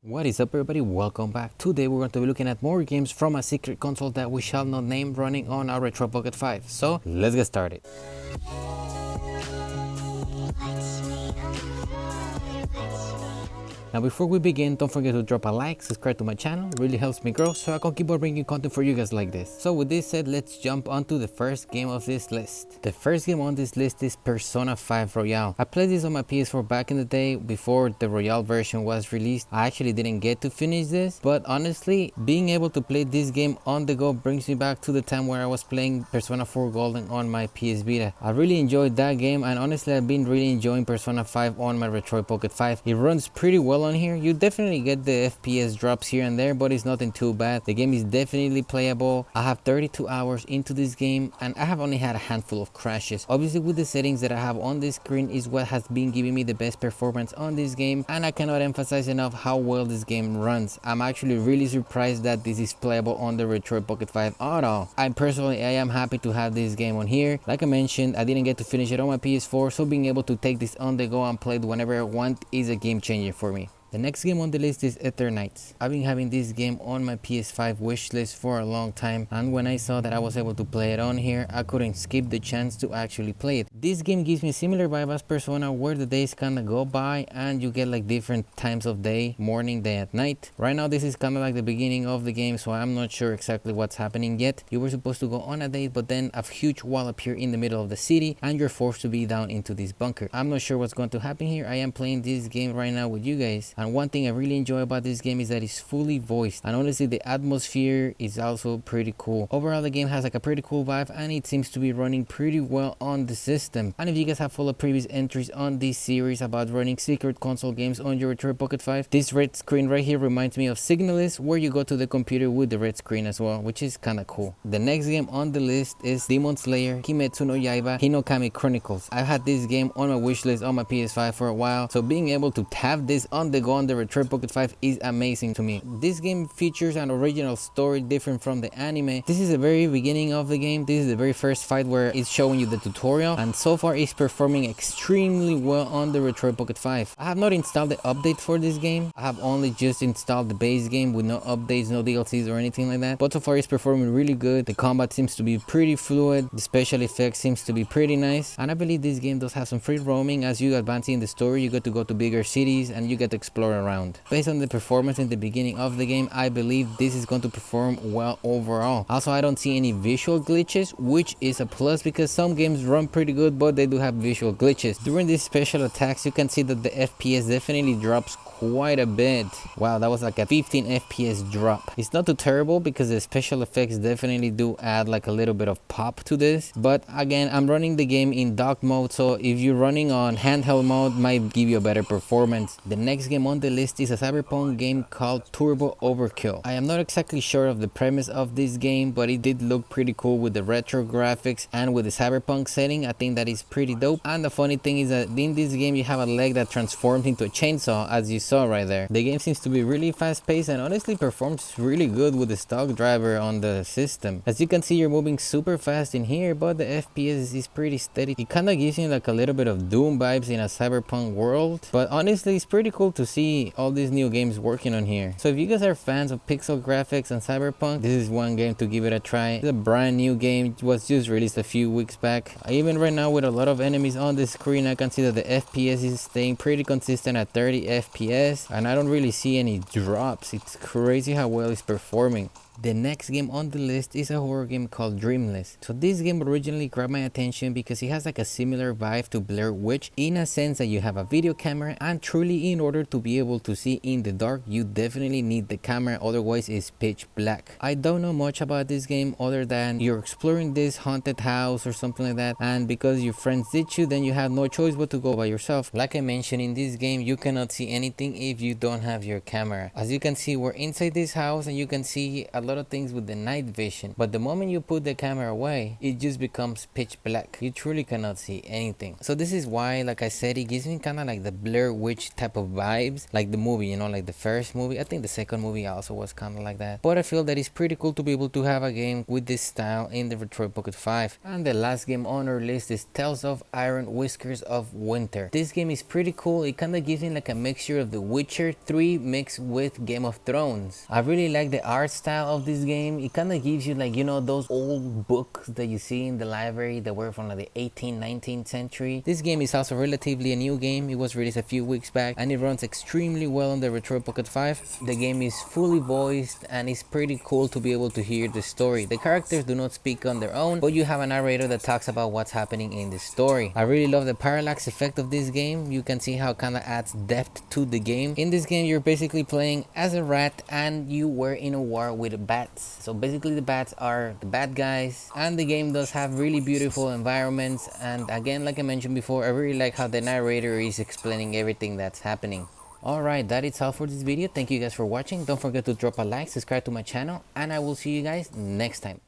What is up, everybody? Welcome back. Today we're going to be looking at more games from a secret console that we shall not name, running on our Retroid Pocket 5. So let's get started. Now before we begin, don't forget to drop a like, subscribe to my channel, it really helps me grow so I can keep on bringing content for you guys like this. So with this said, let's jump onto the first game of this list. The first game on this list is Persona 5 Royale. I played this on my PS4 back in the day before the Royale version was released. I actually didn't get to finish this, but honestly, being able to play this game on the go brings me back to the time where I was playing Persona 4 Golden on my PS Vita. I really enjoyed that game, and honestly I've been really enjoying Persona 5 on my Retroid Pocket 5. It runs pretty well on here. You definitely get the FPS drops here and there, but it's nothing too bad. The game is definitely playable. I have 32 hours into this game and I have only had a handful of crashes. Obviously with the settings that I have on this screen is what has been giving me the best performance on this game, and I cannot emphasize enough how well this game runs. I'm actually really surprised that this is playable on the Retroid Pocket 5 at all. I am happy to have this game on here. Like I mentioned, I didn't get to finish it on my PS4, so being able to take this on the go and play it whenever I want is a game changer for me. The next game on the list is Eternights. I've been having this game on my PS5 wishlist for a long time, and when I saw that I was able to play it on here, I couldn't skip the chance to actually play it. This game gives me a similar vibe as Persona, where the days kind of go by and you get like different times of day, morning, day, at night. Right now this is kind of like the beginning of the game, so I'm not sure exactly what's happening yet. You were supposed to go on a date, but then a huge wall appeared in the middle of the city and you're forced to be down into this bunker. I'm not sure what's going to happen here. I am playing this game right now with you guys, and one thing I really enjoy about this game is that it's fully voiced, and honestly the atmosphere is also pretty cool. Overall the game has like a pretty cool vibe, and it seems to be running pretty well on the system. And if you guys have followed previous entries on this series about running secret console games on your Retroid Pocket 5, this red screen right here reminds me of Signalis, where you go to the computer with the red screen as well, which is kind of cool. The next game on the list is Demon Slayer Kimetsu no Yaiba Hinokami Chronicles. I've had this game on my wishlist on my PS5 for a while, so being able to have this on the go on the Retroid Pocket 5 is amazing to me. This game features an original story different from the anime. This is the very beginning of the game. This is the very first fight where it's showing you the tutorial, and so far it's performing extremely well on the Retroid Pocket 5. I have not installed the update for this game. I have only just installed the base game with no updates, no DLCs or anything like that, but so far it's performing really good. The combat seems to be pretty fluid, the special effects seems to be pretty nice, and I believe this game does have some free roaming. As you advance in the story, you get to go to bigger cities and you get to explore around. Based on the performance in the beginning of the game, I believe this is going to perform well overall. Also, I don't see any visual glitches, which is a plus because some games run pretty good but they do have visual glitches. During these special attacks, you can see that the FPS definitely drops quite a bit. Wow, that was like a 15 FPS drop. It's not too terrible because the special effects definitely do add like a little bit of pop to this, but again, I'm running the game in dock mode, so if you're running on handheld mode, might give you a better performance. The next game on the list is a cyberpunk game called Turbo Overkill. I am not exactly sure of the premise of this game, but it did look pretty cool with the retro graphics and with the cyberpunk setting. I think that is pretty dope. And the funny thing is that in this game you have a leg that transforms into a chainsaw, as you saw right there. The game seems to be really fast paced and honestly performs really good with the stock driver on the system. As you can see, you're moving super fast in here, but the FPS is pretty steady. It kind of gives you like a little bit of Doom vibes in a cyberpunk world, but honestly it's pretty cool to see all these new games working on here. So if you guys are fans of pixel graphics and cyberpunk, this is one game to give it a try. It's a brand new game, it was just released a few weeks back. Even right now with a lot of enemies on the screen, I can see that the FPS is staying pretty consistent at 30 FPS, and I don't really see any drops. It's crazy how well it's performing. The next game on the list is a horror game called Dreamless. So this game originally grabbed my attention because it has like a similar vibe to Blair Witch, in a sense that you have a video camera, and truly in order to be able to see in the dark you definitely need the camera, otherwise it's pitch black. I don't know much about this game other than you're exploring this haunted house or something like that, and because your friends ditch you, then you have no choice but to go by yourself. Like I mentioned, in this game you cannot see anything if you don't have your camera. As you can see, we're inside this house and you can see a lot of things with the night vision, but the moment you put the camera away, it just becomes pitch black. You truly cannot see anything. So this is why, like I said, it gives me kind of like the Blair Witch type of vibes, like the movie, you know, like the first movie. I think the second movie also was kind of like that, but I feel that it's pretty cool to be able to have a game with this style in the Retroid Pocket 5. And the last game on our list is Tales of Iron Whiskers of Winter. This game is pretty cool. It kind of gives me like a mixture of The Witcher 3 mixed with Game of Thrones. I really like the art style of this game. It kind of gives you like, you know, those old books that you see in the library that were from like the 18th, 19th century. This game is also relatively a new game. It was released a few weeks back and it runs extremely well on the Retroid Pocket 5. The game is fully voiced and it's pretty cool to be able to hear the story. The characters do not speak on their own, but you have a narrator that talks about what's happening in the story. I really love the parallax effect of this game. You can see how it kind of adds depth to the game. In this game, you're basically playing as a rat and you were in a war with bats. So basically the bats are the bad guys, and the game does have really beautiful environments. And again, like I mentioned before, I really like how the narrator is explaining everything that's happening. Alright, that is all for this video. Thank you guys for watching. Don't forget to drop a like, subscribe to my channel, and I will see you guys next time.